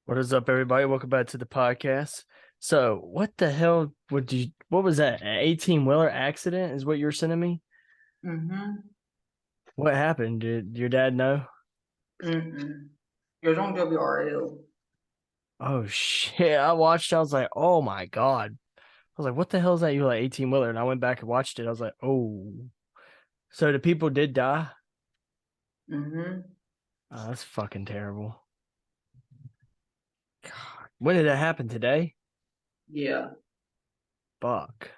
What is up, everybody? Welcome back to the podcast. So, what the hell what was that? An 18-wheeler accident is what you were sending me? Mm-hmm. What happened? Did your dad know? Mm-mm. It was on WRL. Oh, shit. I watched, I was like, oh my God. I was like, what the hell is that? You were like 18-wheeler. And I went back and watched it. I was like, oh. So, the people did die? Mm-hmm. Oh, that's fucking terrible. God. When did that happen? Today? Yeah. Fuck.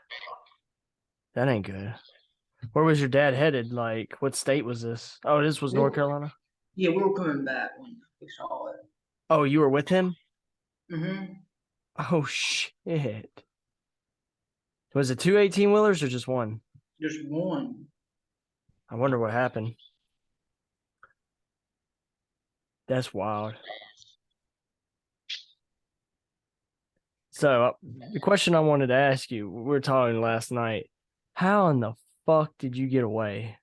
That ain't good. Where was your dad headed? Like, what state was this? Oh, this was We North were, Carolina? yeah, we were coming back when we saw it. Oh, you were with him? Mm-hmm. Oh shit. Was it two 18-wheelers or just one? Just one. I wonder what happened. That's wild. So the question I wanted to ask you, we were talking last night. How in the fuck did you get away?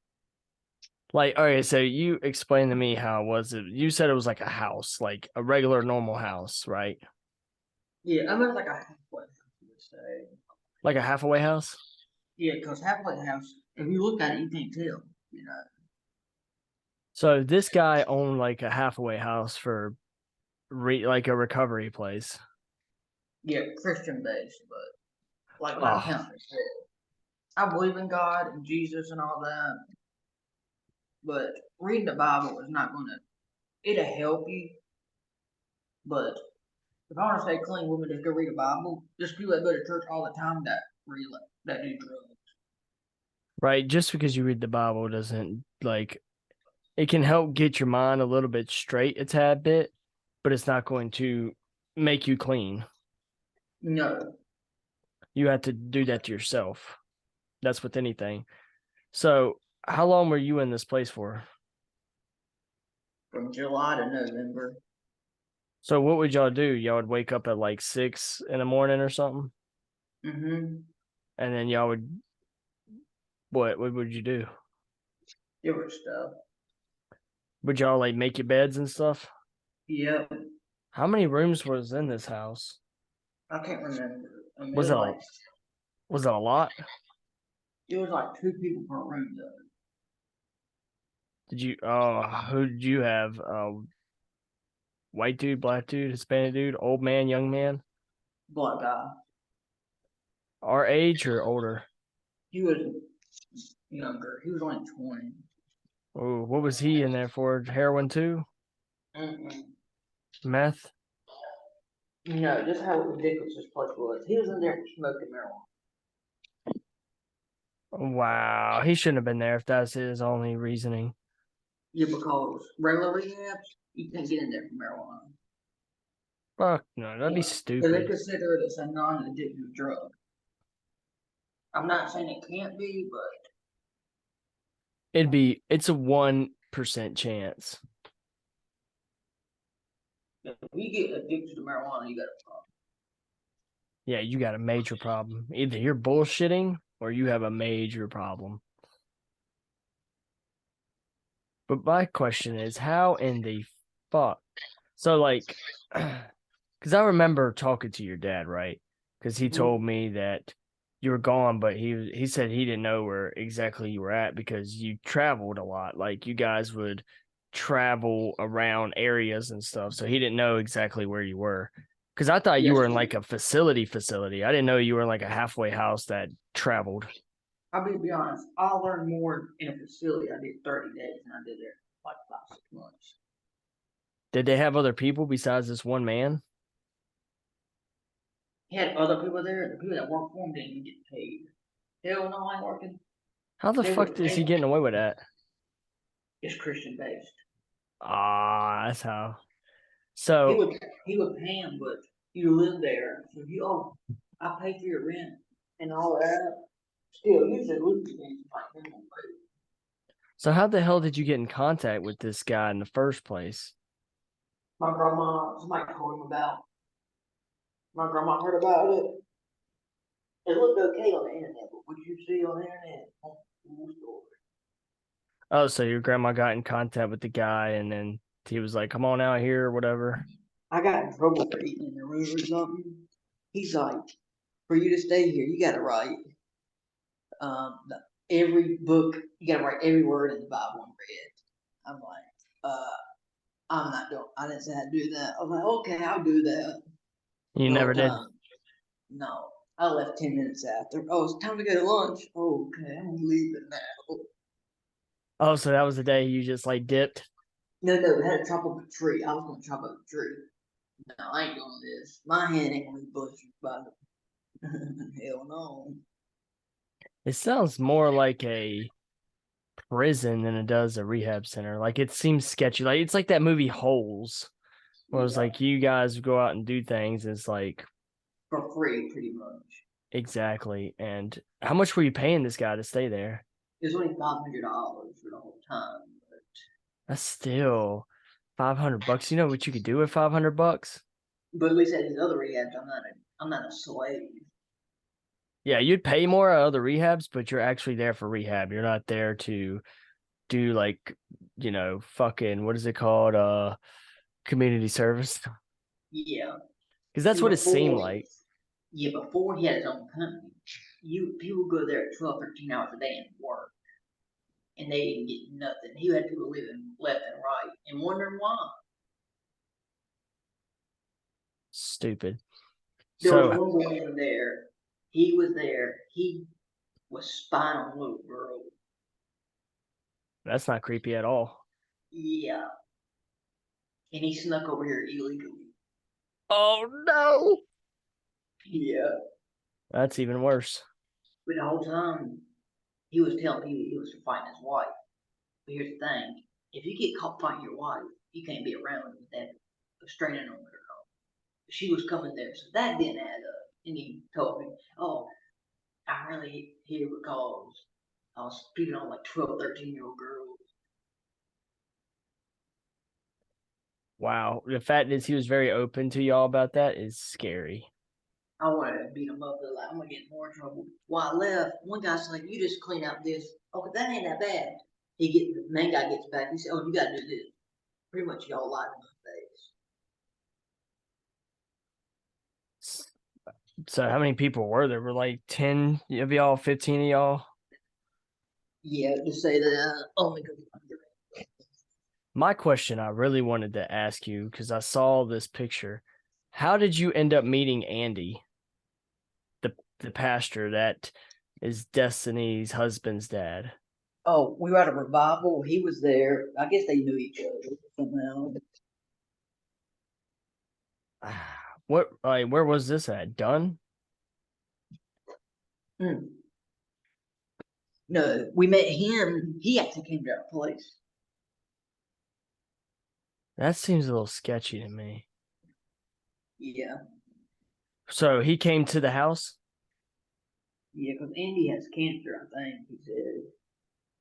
Like, all right, so you explained to me how it was. You said it was like a house, like a regular normal house, right? Yeah, I mean like a halfway house, you would say. Like a halfway house. Yeah, because halfway house, if you look at it, you can't tell, you know. So this guy owned like a halfway house for like a recovery place. Yeah, Christian based, but like not Oh, counting it. I believe in God and Jesus and all that, but reading the Bible is not gonna it'll help you, but if I want to stay clean, women just go read the Bible. Just people that go to church all the time that do drugs. right. Just because you read the Bible doesn't like it can help get your mind a little bit straight a tad bit, but it's not going to make you clean. No, You have to do that to yourself. That's with anything. So, how long were you in this place for? from July to November. So, what would y'all do? Y'all would wake up at like 6 in the morning or something, Mm-hmm. and then y'all would what would you do? Different stuff. Would y'all like make your beds and stuff? Yep. How many rooms was in this house? I can't remember. I mean, Was it a was it a lot? it was like two people per room though. Did you who did you have? White dude, black dude, Hispanic dude, old man, young man, Black guy. our age or older? He was younger. He was only 20. Oh, what was he in there for? Heroin too? Mm-mm. Meth? No, just how ridiculous this place was. He was in there smoking marijuana. Wow, he shouldn't have been there if that's his only reasoning. Yeah, because regular rehabs, you can't get in there for marijuana. Fuck no, that'd be So they stupid. consider it as a non-addictive drug. I'm not saying it can't be, but It's a 1% chance. if you get addicted to marijuana, you got a problem. Yeah, you got a major problem. Either you're bullshitting or you have a major problem. But my question is, how in the fuck? So like, because I remember talking to your dad, right? Because he told me that you were gone, but he said he didn't know where exactly you were at because you traveled a lot. Like you guys would travel around areas and stuff, so he didn't know exactly where you were. Because I thought you Yes, were in like a facility. I didn't know you were in like a halfway house that traveled. I'll be honest. I learned more in a facility. I did 30 days, and I did there like 5, 6 months. Did they have other people besides this one man? He had other people there. The people that worked for him didn't even get paid. Hell no, I ain't working. How the They were fuck is he paying. getting away with that? It's Christian based. Ah, that's how. He So, would he would pay him, but you live there, so I pay for your rent and all that. Still, you should lose things like minimum wage. so how the hell did you get in contact with this guy in the first place? My grandma, somebody told him about. My grandma heard about it. It looked okay on the internet, but what you see on the internet, story. Oh, so your grandma got in contact with the guy and then he was like, come on out here or whatever. I got in trouble for eating in the room or something. He's like, for you to stay here, you gotta write every book. You gotta write every word in the Bible in red. I'm like, I'm not doing. I didn't say I'd do that. I was like, okay, I'll do that. You The whole never did. time, no. I left 10 minutes after. Oh, it's time to go to lunch. Oh, okay, I'm leaving now. Oh, so that was the day you just like dipped. No, we had to chop up a tree. I was gonna chop up a tree. No, I ain't doing this. My hand ain't gonna be butchered by the hell no. It sounds more like a prison than it does a rehab center. Like it seems sketchy. Like it's like that movie Holes, where it's Yeah, like you guys go out and do things. It's like for free, pretty much. exactly. And how much were you paying this guy to stay there? It was only $500 for the whole time. That's still $500. You know what you could do with $500? But at least at these other rehabs, I'm not a slave. Yeah, you'd pay more at other rehabs, but you're actually there for rehab. You're not there to do like, fucking what is it called? Community service. Yeah, Because that's and what it seemed like. before he had his own company, people go there at 12, 13 hours a day and work, and they didn't get nothing. He had people living left and right and wondering why. Stupid. There was So one boy in there. He was there. He was spying on little girls. that's not creepy at all. Yeah, and he snuck over here illegally. Oh no. Yeah, That's even worse. but the whole time he was telling people he was fighting his wife. But here's the thing: if you get caught fighting your wife, you can't be around with that restraining order. She was coming there, so that didn't add up. And he told me, "Oh, I'm really here because I was speaking on like 12, 13-year-old girls." Wow. The fact is he was very open to y'all about that is scary. I wanted to beat him up. Like, I'm gonna get in more trouble. While I left, one guy's like, "You just clean out this." Oh, that ain't that bad. The main guy gets back. He said, "Oh, you gotta do this." Pretty much y'all lied in my face. So how many people were there? Were like 10 of y'all, 15 of y'all? Yeah, just say that only because I'm under. My question I really wanted to ask you, because I saw this picture. How did you end up meeting Andy, the pastor that is Destiny's husband's dad? Oh, we were at a revival. He was there. I guess they knew each other somehow. What like where was this at? Done? Hmm. No, we met him. He actually came to our place. That seems a little sketchy to me. Yeah, So he came to the house? yeah, because Andy has cancer, I think he said.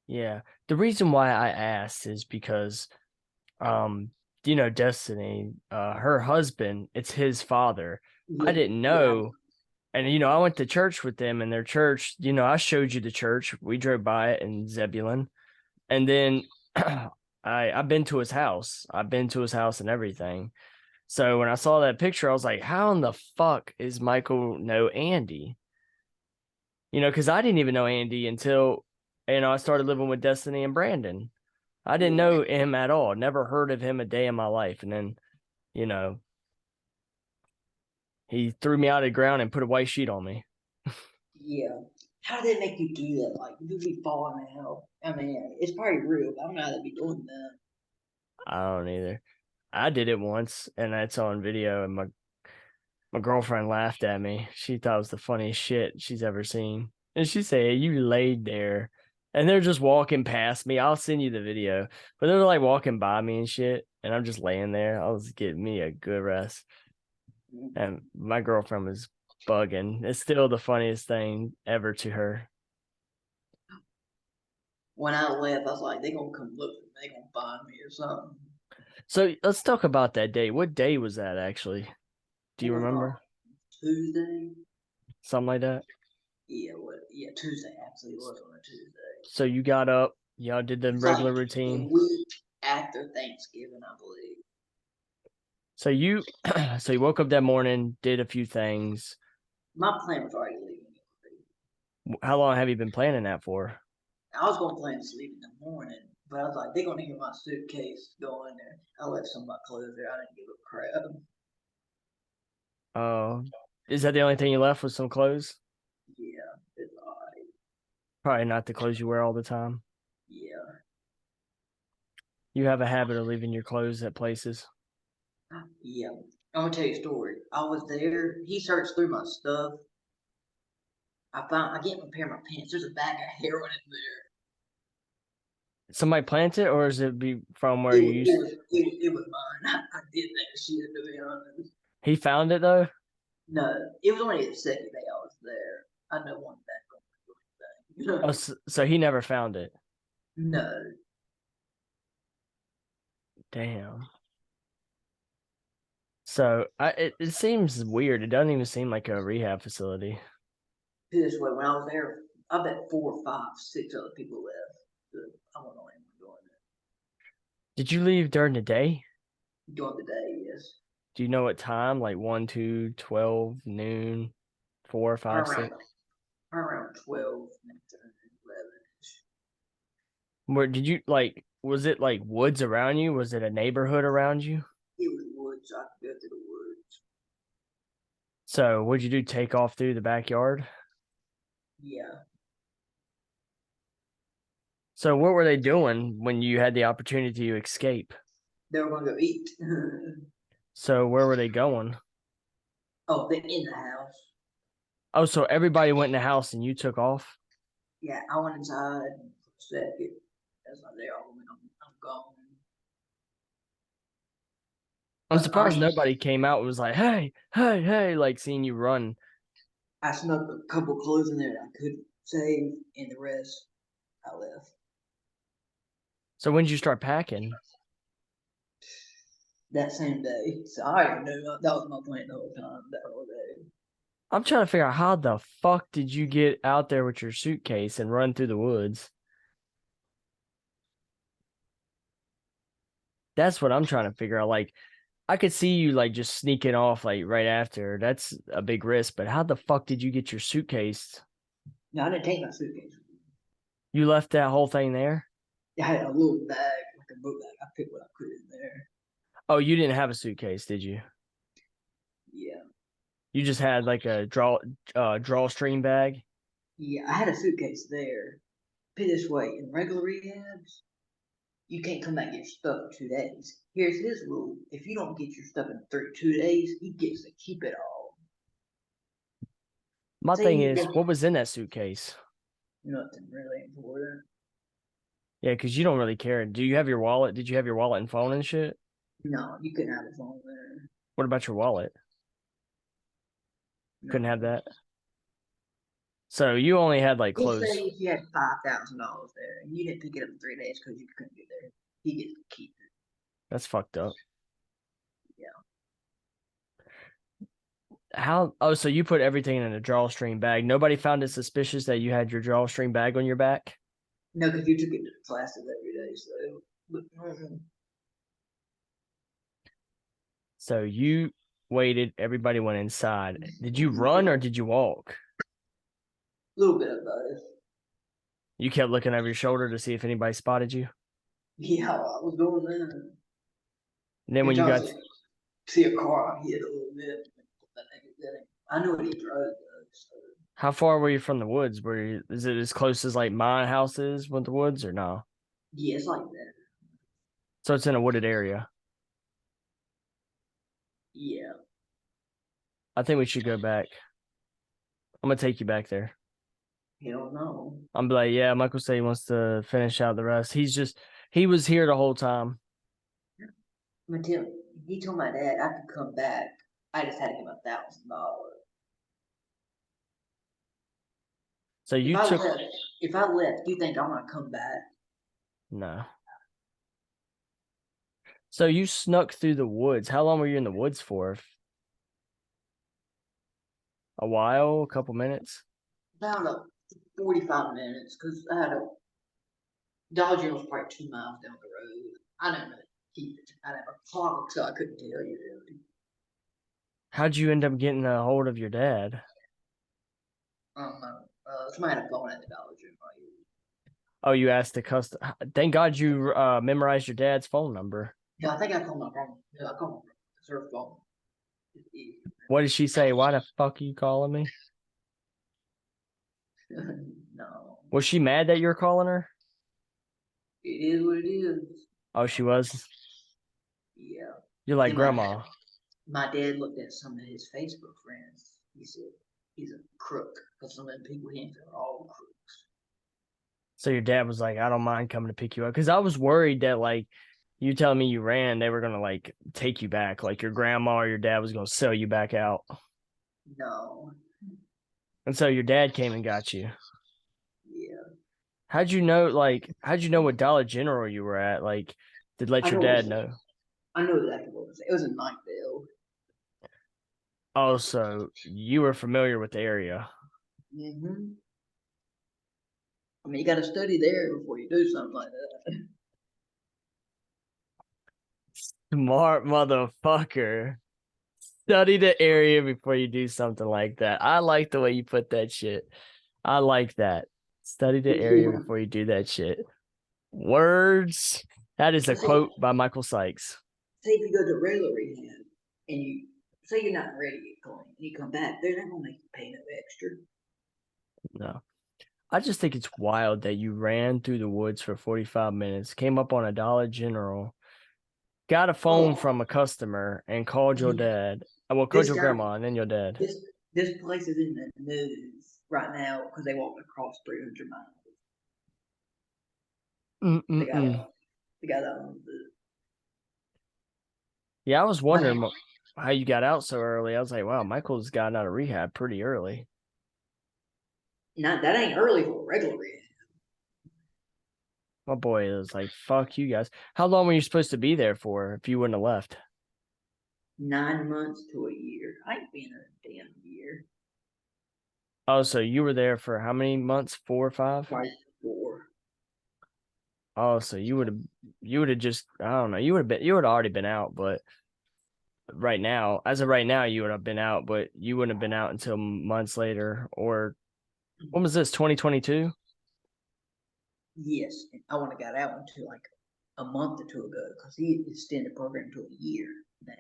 Yeah. The reason why I asked is because um Destiny, her husband, it's his father. I Yeah, didn't yeah, know. And I went to church with them and their church, I showed you the church. We drove by it in Zebulon. And then I've been to his house. I've been to his house and everything. So when I saw that picture, I was like, how in the fuck is Michael know Andy? Because I didn't even know Andy until, I started living with Destiny and Brandon. I didn't yeah, know him at all. Never heard of him a day in my life. And then, you know, he threw me out of the ground and put a white sheet on me. yeah. How did they make you do that? Like, you be falling out. I mean, it's probably real, but I don't know how they be doing that. I don't either. I did it once and that's on video and my girlfriend laughed at me. She thought it was the funniest shit she's ever seen. And she said, you laid there. And they're just walking past me. I'll send you the video. But they're like walking by me and shit. And I'm just laying there. I was getting me a good rest. And my girlfriend was bugging. It's still the funniest thing ever to her. When I left, I was like, they gonna come look for me. They gonna find me or something. So let's talk about that day. What day was that actually? Do It you was remember? Tuesday. Something like that? Yeah, what? Yeah, Tuesday. Actually, it was on a Tuesday. So you got up, y'all did the It's like regular a routine. week after Thanksgiving, I believe. So you so you woke up that morning, did a few things. My plan was already leaving. How long have you been planning that for? I was gonna plan to leave in the morning, but I was like, they're gonna hear my suitcase go in there. I left some of my clothes there. I didn't give a crap. Is that the only thing you left with some clothes? Yeah, it's alright. Probably not the clothes you wear all the time. Yeah, You have a habit of leaving your clothes at places. yeah. I'm gonna tell you a story. I was there. He searched through my stuff. I get my pair of my pants. There's a bag of heroin in there. Somebody plant it, or is it be from where It you was it used? was it was mine. I did that shit to be honest. He found it though. No, it was only the second day I was there. I know one back on Oh, anything. so he never found it. No, Damn. So it seems weird. It doesn't even seem like a rehab facility. this way when I was there, I bet 4, 5, 6 other people left. So I don't know anyone doing Did you leave during the day? it. During the day, yes. Do you know what time? Like 1, 2, 12, noon, 4, 5, 6? Around 12, 11. Where did you like? Was it like woods around you? Was it a neighborhood around you? It was woods. I could go through the woods. So what'd you do? Take off through the backyard? Yeah, So what were they doing when you had the opportunity to escape? they were gonna go eat. So where were they going? Oh, they're in the house. Oh, so everybody went in the house and you took off? Yeah, I went inside and said, "That's not there. I'm gone." I'm But surprised nobody came out and was like, hey, hey, hey, like seeing you run. I snuck a couple clothes in there that I could save, and the rest I left. So when did you start packing? That same day. So I already knew that was my plan the whole time, that whole day. I'm trying to figure out how the fuck did you get out there with your suitcase and run through the woods? That's what I'm trying to figure out. Like, I could see you like just sneaking off like right after. That's a big risk, but how the fuck did you get your suitcase? No, I didn't take my suitcase. You left that whole thing there? I had a little bag, like a book bag. I picked what I could in there. Oh, you didn't have a suitcase, did you? Yeah. You just had like a drawstring bag? Yeah, I had a suitcase there. Put it this way, in regular rehabs, you can't come back and get your stuff in 2 days. Here's his rule. If you don't get your stuff in 2 days, he gets to keep it all. My Say thing you is, get what was in that suitcase? nothing really important. Yeah, because you don't really care. Do you have your wallet? Did you have your wallet and phone and shit? No, you couldn't have a phone there. What about your wallet? Couldn't have No. that. So you only had like Let's say clothes. if you had $5,000 there and you didn't pick it up in 3 days because you couldn't get there, he gets to keep it. That's fucked up. Yeah. How? Oh, so you put everything in a drawstring bag. Nobody found it suspicious that you had your drawstring bag on your back? No, because you took it to classes every day, so. But, So you waited, everybody went inside. Did you run or did you walk? little bit of both. You kept looking over your shoulder to see if anybody spotted you. Yeah, I was going there. And then when Every you time I got, see a car, I hit a little bit. I knew what he drove though. So. how far were you from the woods? Is it as close as like my house is with the woods or no? Yeah, it's like that. So it's in a wooded area. Yeah. I think we should go back. I'm gonna take you back there. Hell no. I'm like, yeah, Michael said he wants to finish out the rest. He was here the whole time. I'm gonna tell you, he told my dad I could come back. I just had to give him $1,000. So If you I took, left, if I left, do you think I'm gonna come back? no. So you snuck through the woods. How long were you in the woods for? A while, a couple minutes? About 45 minutes, because I had a Dollar General was probably 2 miles down the road. I don't know. keep it out of a clock, so I couldn't tell you really. How'd you end up getting a hold of your dad? I don't know. Somebody had a phone at the Dollar General. Oh, you asked the custom. Thank God you memorized your dad's phone number. Yeah, I think I called my grandma. Yeah, I called my grandma. It's her phone. What did she say? Why the fuck are you calling me? No, Was she mad that you were calling her? it is what it is. Oh, she was. Yeah. You're like Then grandma. my dad looked at some of his Facebook friends. He said he's a crook because some of the people he hangs are all crooks. So your dad was like, I don't mind coming to pick you up. Because I was worried that like you telling me you ran, they were gonna like take you back. Like your grandma or your dad was gonna sell you back out. No. And so your dad came and got you. Yeah. How'd you know how'd you know what Dollar General you were at? Like, did let I your know dad know? I know exactly what it was. It was in Knightdale. Oh, so you were familiar with the area. Mm-hmm. I mean, you got to study there before you do something like that. Smart motherfucker. Study the area before you do something like that. I like the way you put that shit. I like that. Study the area Yeah. before you do that shit. Words. That is a Say, quote by Michael Sykes. say if you go to regular rehab and you say you're not ready to get clean, and you come back, they're not gonna make you pay no extra. No. I just think it's wild that you ran through the woods for 45 minutes, came up on a Dollar General, got a phone Oh, from a customer, and called your dad. Well, called this your guy, grandma and then your dad. this place is in the news right now because they walked across 300 miles. The guy, Mm-mm-mm. the guy that owns it. Yeah, I was My, wondering how you got out so early. I was like, wow, Michael's gotten out of rehab pretty early. not that ain't early for regular rehab. My boy is like, fuck you guys. How long were you supposed to be there for if you wouldn't have left? 9 months to a year. I ain't been a damn year. Oh, so you were there for how many months? 4 or 5? Twice before. Oh, so you would have just I don't know, you would have already been out, but right now, as of right now, you would have been out, but you wouldn't have been out until months later. Or when was this? 2022? Yes, and I wouldn't have got out until like a month or two ago because he extended the program to a year now.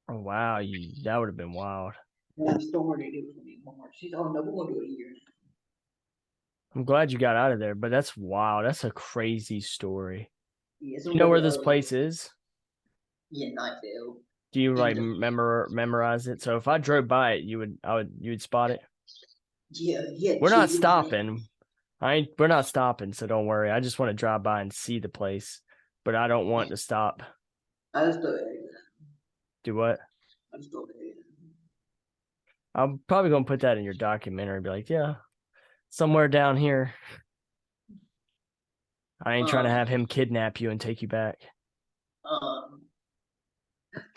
Oh wow, that would have been wild. When I started, it was gonna be March. He said, "Oh no, we're gonna do a year now." I'm glad you got out of there, but that's wild. That's a crazy story. Yeah, it's Do a you know little where bit this over. place is? Yeah, Nightdale. Do you In like the memorize it? So if I drove by it, you would spot it. yeah, he had We're not chickens in it. stopping. We're not stopping, so don't worry. I just want to drive by and see the place, but I don't want to stop. I just thought eggs. Do what? I just thought eggs. I'm probably gonna put that in your documentary. Be like, yeah, somewhere down here. I ain't trying to Um, have him kidnap you and take you back. um,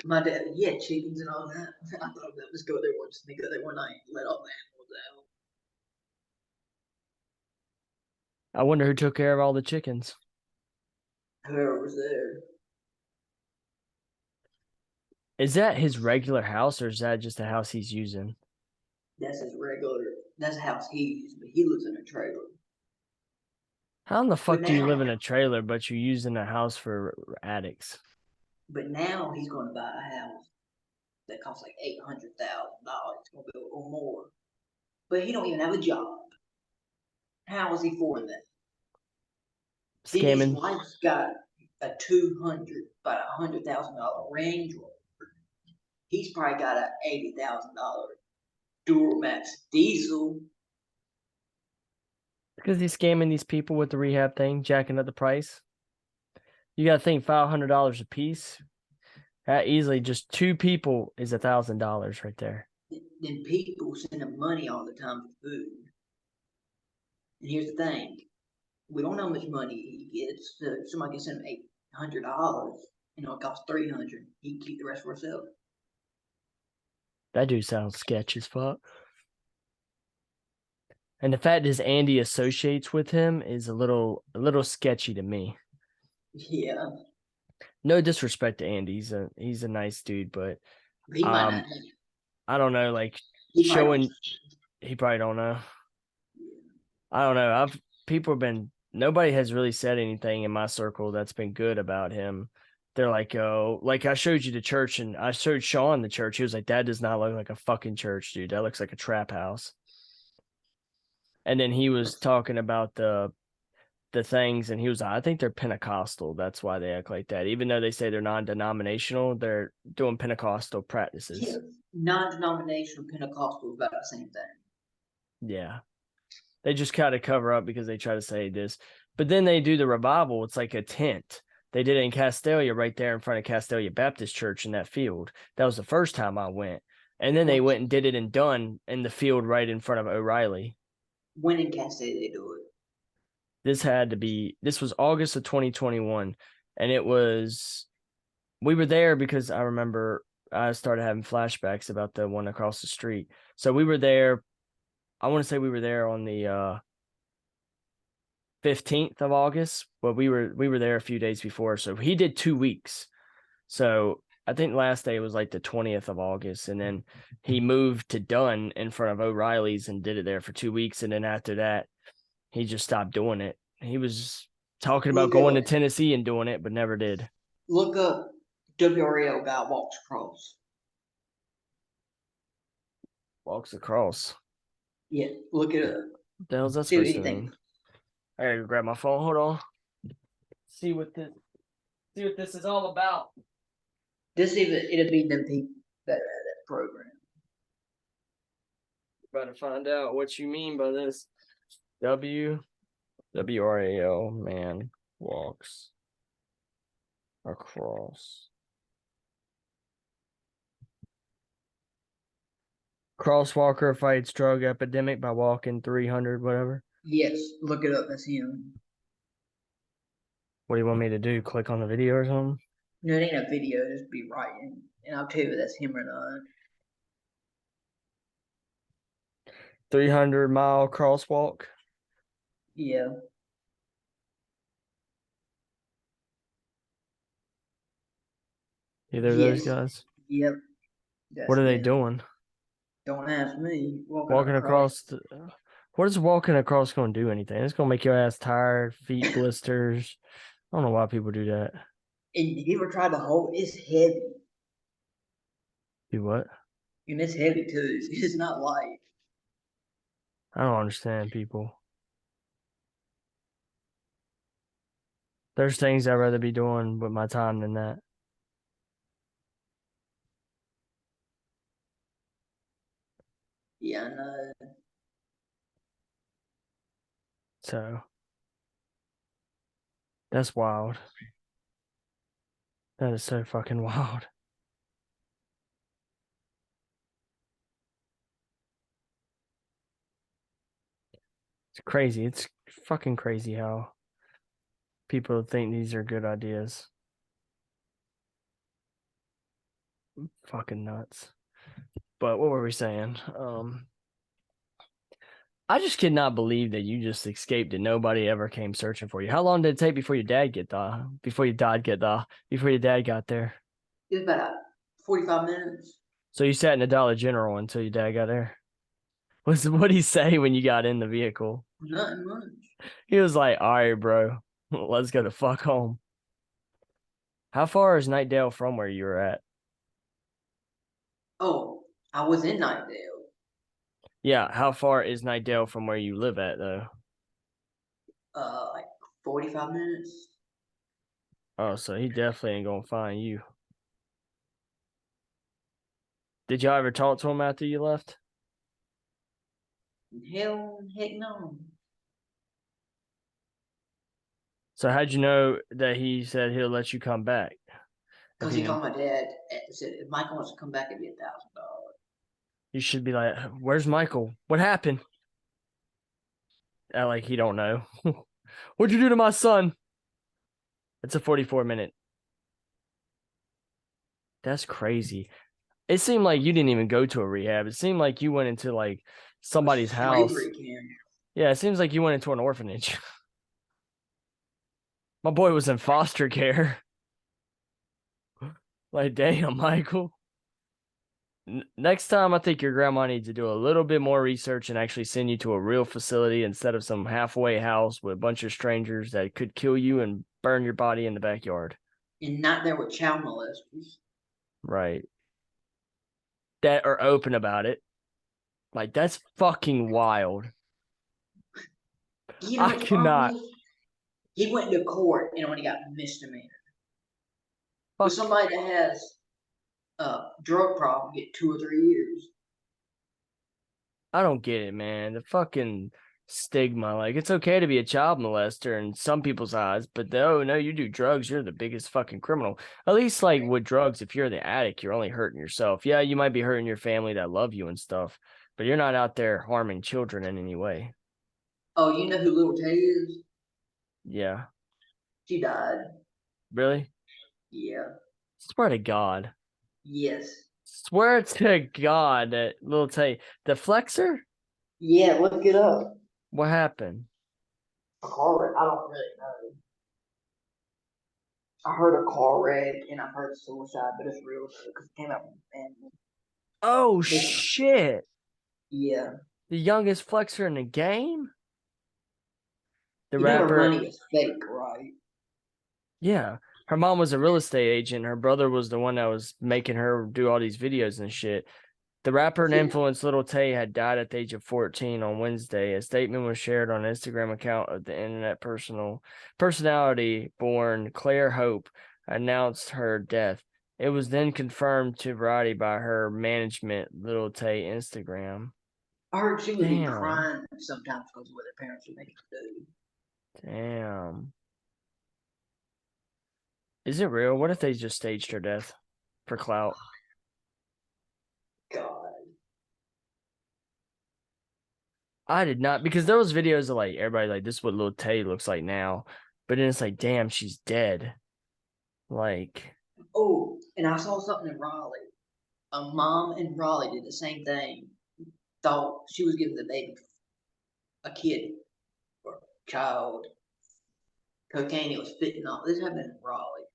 my dad, he had chickens and all that. I thought that was go there once and go there one night, let all the animals out. I wonder who took care of all the chickens. Whoever was there. Is that his regular house or is that just a house he's using? That's his regular. That's the house he used, but he lives in a trailer. How in the But fuck do you live now, in a trailer but you're using a house for addicts? but now he's going to buy a house that costs like $800,000. It's going to be or more. But he don't even have a job. How is he affording that? Then his Scamming. wife's got a 200, about $100,000 Range Rover. He's probably got a $80,000 Duramax diesel. Because he's scamming these people with the rehab thing, jacking up the price. You gotta think $500 a piece. That easily just 2 people is $1,000 right there. Then people send him money all the time for food. And here's the thing: we don't know how much money he gets. So somebody can send him $800. It costs 300. He can keep the rest for himself. That dude sounds sketch as fuck. And the fact his Andy associates with him is a little sketchy to me. Yeah. No disrespect to Andy, he's a nice dude, but He might not. I don't know, like He probably. showing he probably don't know. I don't know. People have been nobody has really said anything in my circle that's been good about him. They're like, oh, like I showed you the church and I showed Sean the church. He was like, that does not look like a fucking church, dude. That looks like a trap house. And then he was talking about the things and he was like, I think they're Pentecostal. That's why they act like that. Even though they say they're non-denominational, they're doing Pentecostal Yeah. practices. Non-denominational Pentecostal is about the same thing. Yeah. They just kind of cover up because they try to say this. But then they do the revival. It's like a tent. They did it in Castalia right there in front of Castalia Baptist Church in that field. That was the first time I went. And then they went and did it in Dunn in the field right in front of O'Reilly. When in Kansas City they do it? This was August of 2021. And we were there because I remember I started having flashbacks about the one across the street. So we were there. I want to say we were there on the 15th of August, but we were there a few days before. So he did 2 weeks. So I think last day was like the 20th of August. And then he moved to Dunn in front of O'Reilly's and did it there for 2 weeks. And then after that, he just stopped doing it. He was talking about going to Tennessee and doing it, but never did. Look up WRL guy walks across. Walks across. Yeah, look it up. What the hell's that See what supposed you to think. mean? I gotta grab my phone. Hold on. See what this is all about. This it'll be them people that are at that program. About to find out what you mean by this. WRAL man walks across. Crosswalker fights drug epidemic by walking 300, whatever. Yes, look it up. That's him. What do you want me to do? Click on the video or something? No, it ain't a video. Just be writing, and I'll tell you if that's him or not. 300-mile crosswalk. Yeah. Either of those guys. Yep. What are they doing? Don't ask me. Walking across. What is walking across going to do anything? It's going to make your ass tired, feet blisters. I don't know why people do that. And you ever tried to hold? It's heavy. Do what? And it's heavy too. It's not light. I don't understand people. There's things I'd rather be doing with my time than that. Yeah, I know. So that's wild. That is so fucking wild. It's crazy. It's fucking crazy how people think these are good ideas. Fucking nuts. But what were we saying? I just could not believe that you just escaped and nobody ever came searching for you. How long did it take before your dad got there? It was about 45 minutes. So you sat in the Dollar General until your dad got there? What did he say when you got in the vehicle? Nothing much. He was like, all right, bro, let's go the fuck home. How far is Nightdale from where you were at? Oh, I was in Nightdale. Yeah, how far is Nightdale from where you live at, though? Like 45 minutes. Oh, so he definitely ain't gonna find you. Did y'all ever talk to him after you left? Heck no. So how'd you know that he said he'll let you come back? Because he told my dad, said, if Michael wants to come back, it'd be $1,000. You should be like, where's Michael? What happened? Like he don't know. What'd you do to my son? It's a 44-minute. That's crazy. It seemed like you didn't even go to a rehab. It seemed like you went into like somebody's house. Yeah, it seems like you went into an orphanage. My boy was in foster care. Like, damn, Michael. Next time, I think your grandma needs to do a little bit more research and actually send you to a real facility instead of some halfway house with a bunch of strangers that could kill you and burn your body in the backyard. And not there with child molesters. Right. That are open about it. Like, that's fucking wild. You know I what's cannot. funny? He went to court and when he got misdemeanor. But Fuck. somebody that has a drug problem get 2 or 3 years. I don't get it, man. The fucking stigma. Like, it's okay to be a child molester in some people's eyes, but oh no, you do drugs, you're the biggest fucking criminal. At least, like, with drugs, if you're the addict, you're only hurting yourself. Yeah, you might be hurting your family that love you and stuff, but you're not out there harming children in any way. Oh, you know who Little Tay is? Yeah. She died. Really? Yeah. Swear to God. Yes. Swear to God that little Tay, the flexor? Yeah, look it up. What happened? A car wreck. I don't really know. I heard a car wreck and I heard suicide, but it's real because it came out from the family. Oh This, shit. yeah. The youngest flexor in the game? The You know her rapper. money is fake, right? Yeah. Her mom was a real estate agent. Her brother was the one that was making her do all these videos and shit. The rapper and See, influence Little Tay had died at the age of 14 on Wednesday. A statement was shared on an Instagram account of the internet personality born Claire Hope announced her death. It was then confirmed to Variety by her management, Little Tay Instagram. I heard she would be Damn. crying sometimes because of what her parents would make her do. Damn. Is it real? What if they just staged her death for clout? God. I did not, because there was videos of like everybody like this is what Lil Tay looks like now, but then it's like, damn, she's dead. Like, Oh, and I saw something in Raleigh. A mom in Raleigh did the same thing. Thought she was giving the baby a kid or child cocaine. It was fentanyl. This happened in Raleigh.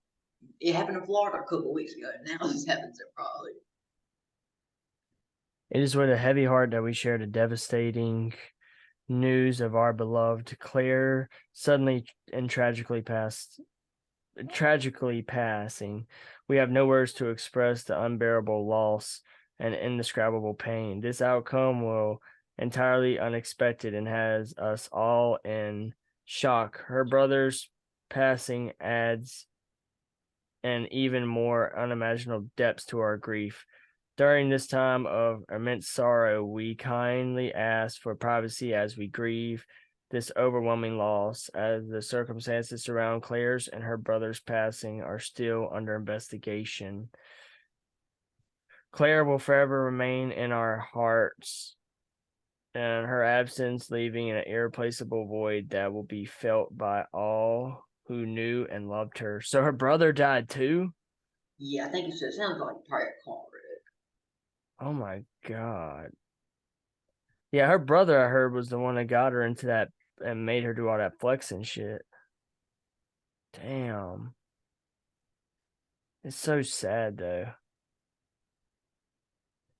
It happened in Florida a couple of weeks ago. Now this happens in Raleigh. it is with a heavy heart that we share the devastating news of our beloved Claire suddenly and tragically passing. We have no words to express the unbearable loss and indescribable pain. This outcome will entirely unexpected and has us all in shock. Her brother's passing adds an even more unimaginable depths to our grief. During this time of immense sorrow, we kindly ask for privacy as we grieve this overwhelming loss, as the circumstances around Claire's and her brother's passing are still under investigation. Claire will forever remain in our hearts, and her absence leaving an irreplaceable void that will be felt by all who knew and loved her. So her brother died too? Yeah, I think it sounds like probably a car wreck. Oh my God. Yeah, her brother, I heard, was the one that got her into that and made her do all that flexing shit. Damn. It's so sad, though.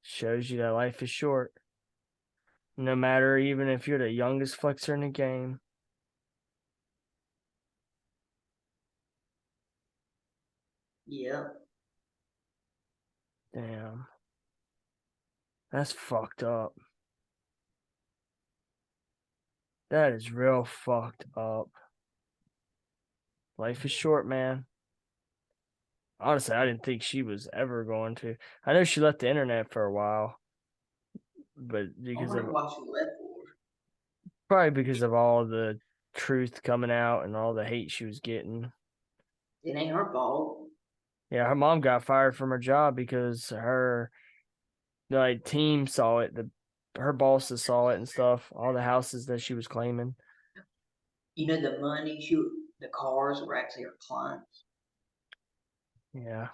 Shows you that life is short. No matter even if you're the youngest flexer in the game. Yeah. Damn. That's fucked up. That is real fucked up. Life is short, man. Honestly, I didn't think she was ever going to. I know she left the internet for a while, but I because wonder of why she left for. probably because of all the truth coming out and all the hate she was getting. It ain't her fault. Yeah, her mom got fired from her job because her like team saw it. Her bosses saw it and stuff. All the houses that she was claiming. You know the money the cars were actually her clients. Yeah,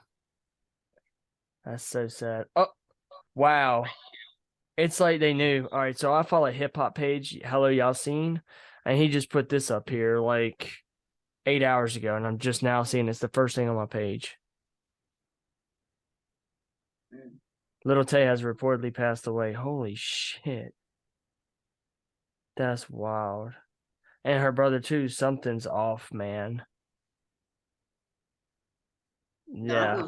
that's so sad. Oh wow, it's like they knew. All right, so I follow a hip hop page. Hello, y'all seen? And he just put this up here. Like 8 hours ago, and I'm just now seeing it's the first thing on my page. Little Tay has reportedly passed away. Holy shit. That's wild. And her brother too. Something's off, man. Yeah.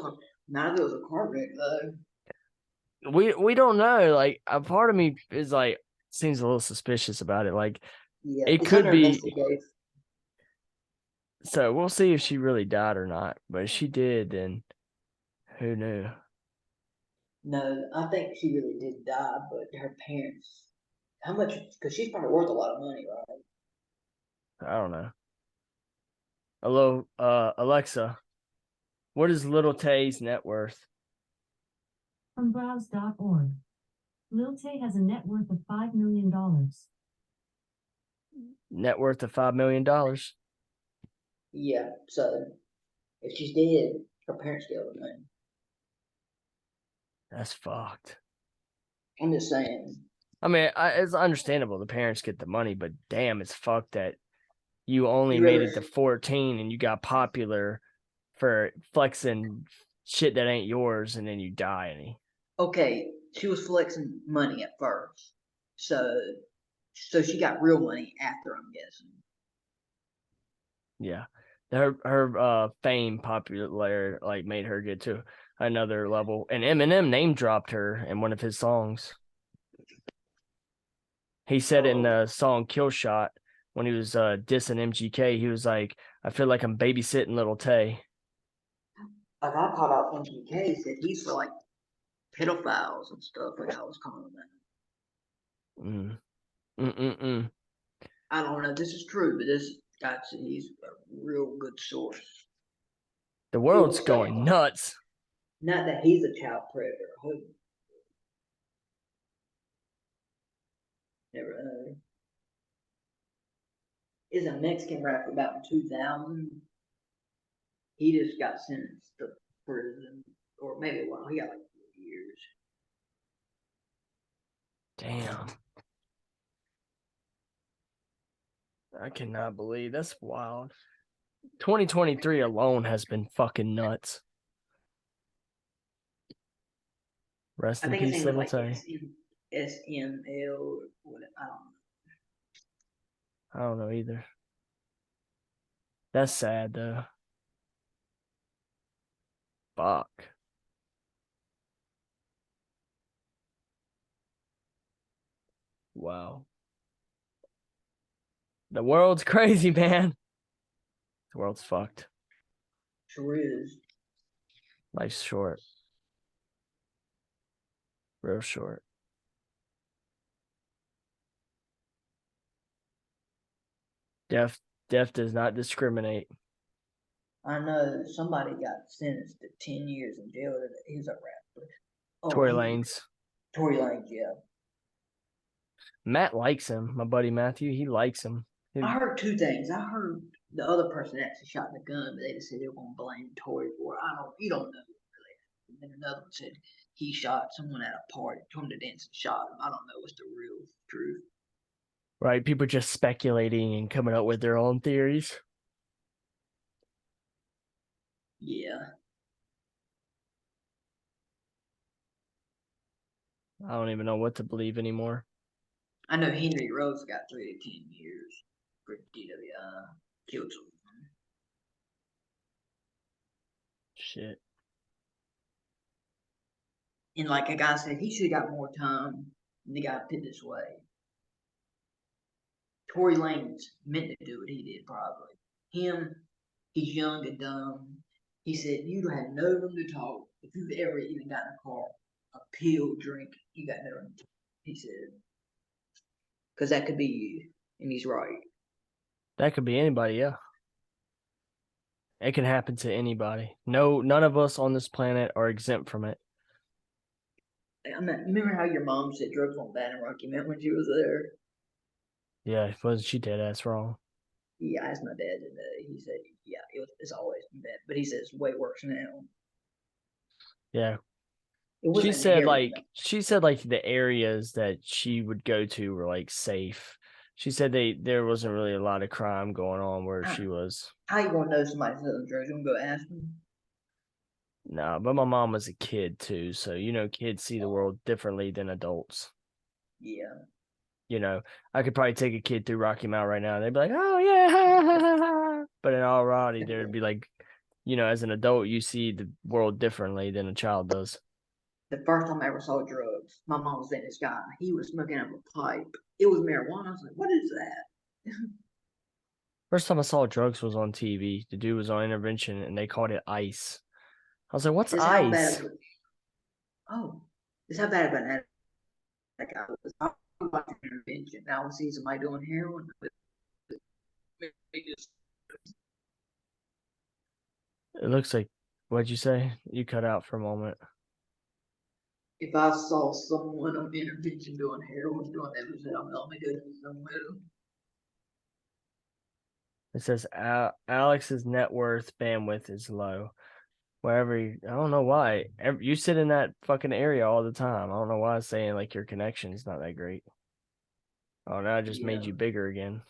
Not if it was a car wreck though. We don't know. Like, a part of me is like seems a little suspicious about it. Like, Yeah, it it's could under be. investigation. So we'll see if she really died or not. But if she did, then who knew? No, I think she really did die, but her parents, how much? Because she's probably worth a lot of money, right? I don't know. Hello, Alexa. What is Little Tay's net worth? From browse.org. Lil Tay has a net worth of $5 million. Net worth of $5 million. Yeah, so if she's dead, her parents get all the money. That's fucked. I'm just saying. I mean, it's understandable the parents get the money, but damn, it's fucked that you only You made ever- it to 14 and you got popular for flexing shit that ain't yours, and then you die. And Okay, she was flexing money at first, so she got real money after, I'm guessing. yeah, her fame, popular, like made her get to another level. And Eminem name dropped her in one of his songs. He said in the song Kill Shot, when he was dissing MGK, he was like, I feel like I'm babysitting Little Tay. Like I caught out MGK said he's for like pedophiles and stuff. Like I was calling that. I don't know if this is true, but this guy said he's a real good source. The world's going nuts. Not that he's a child predator. I hope. Never know. Is a Mexican rapper about in 2000. He just got sentenced to prison, or maybe he got like 4 years. Damn. I cannot believe that's wild. 2023 alone has been fucking nuts. Rest in peace, Little Tay. SML or what? I don't know. I don't know either. That's sad though. Fuck. Wow. The world's crazy, man. The world's fucked. Sure is. Life's short. Real short. Death does not discriminate. I know somebody got sentenced to 10 years in jail. He's a rapper. Tory Lanez. Tory Lanez, yeah. Matt likes him. My buddy Matthew, he likes him. I heard two things. I heard the other person actually shot the gun, but they just said they were gonna blame Tory for it. You don't know really. And then another one said he shot someone at a party, told him to dance and shot him. I don't know what's the real truth. Right, people just speculating and coming up with their own theories. Yeah. I don't even know what to believe anymore. I know Henry Rose got 3 to 10 years for DWI. Killed someone. Shit. And like a guy said, he should have got more time. And the guy put it this way. Tory Lanez meant to do what he did, probably. Him, he's young and dumb. He said, you had no room to talk. If you've ever even gotten a car, a pill, drink, you got no room to talk. He said, because that could be you. And he's right. That could be anybody, yeah. It can happen to anybody. No, none of us on this planet are exempt from it. Remember how your mom said drugs weren't bad in Rocky Mountain when she was there? Yeah, wasn't she dead ass wrong? Yeah, I asked my dad today. He said, yeah, it's always been bad. But he says it's way worse now. Yeah. She said like the areas that she would go to were like safe. She said there wasn't really a lot of crime going on where she was. How you gonna know somebody's selling drugs? You gonna go ask them? No, but my mom was a kid too, so kids see the world differently than adults. Yeah. I could probably take a kid through Rocky Mount right now, and they'd be like, "Oh yeah," but in all reality, there'd be like, as an adult, you see the world differently than a child does. The first time I ever saw drugs, my mom was dating this guy. He was smoking out of a pipe. It was marijuana. I was like, what is that? First time I saw drugs was on TV. The dude was on intervention, and they called it ice. I was like, "What's This how bad ice?" of a, oh, this how bad of an addict I was. I was watching intervention. Now I see somebody doing heroin. It looks like, what'd you say? You cut out for a moment. If I saw someone on intervention doing heroin, doing everything, I'm gonna go do something with them. It says Alex's net worth bandwidth is low. Wherever I don't know why. You sit in that fucking area all the time. I don't know why it's saying like your connection's not that great. Oh, now it just made you bigger again.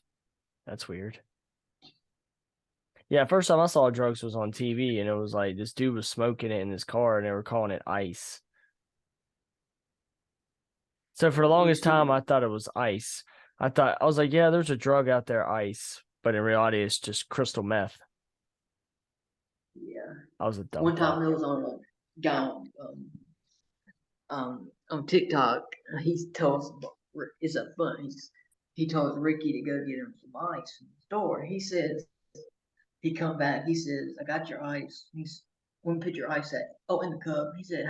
That's weird. Yeah, first time I saw drugs was on TV, and it was like this dude was smoking it in his car, and they were calling it ice. So for the longest time, I thought it was ice. I was like, yeah, there's a drug out there, ice, but in reality, it's just crystal meth. Yeah. I was a dumb One time fuck. there was on a guy on TikTok. He tells it's a fun. He tells Ricky to go get him some ice from the store. He says he come back. He says, "I got your ice." He's when put your ice at? Oh, in the cup. He said,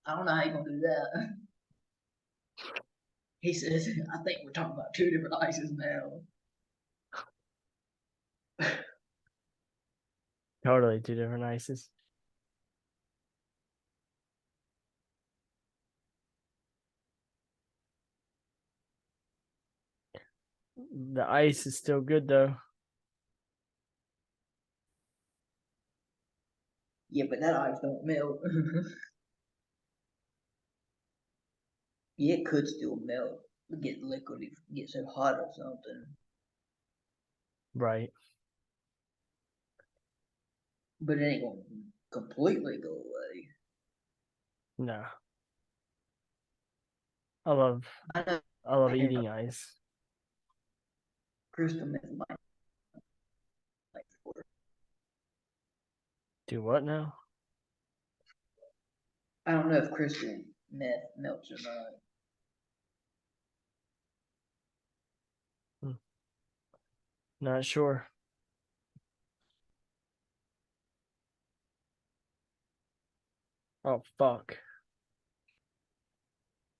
"I don't know how you gonna do that." He says, "I think we're talking about two different ices now." Totally two different ices. The ice is still good though. Yeah, but that ice don't melt. Yeah, it could still melt. Get liquid if it gets so hot or something. Right. But it ain't gonna completely go away. No. I love I know eating ice. crystal meth might work. Do what now? I don't know if crystal meth melts or not. Not sure. Oh fuck.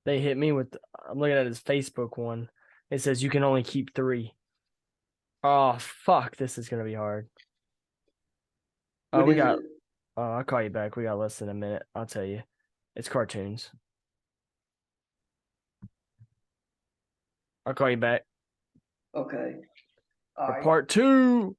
They hit me with I'm looking at his Facebook one. It says you can only keep 3. Oh fuck, this is gonna be hard. Oh, What we is got it? I'll call you back. We got less than a minute. I'll tell you. It's cartoons. I'll call you back Okay. All for right. part 2.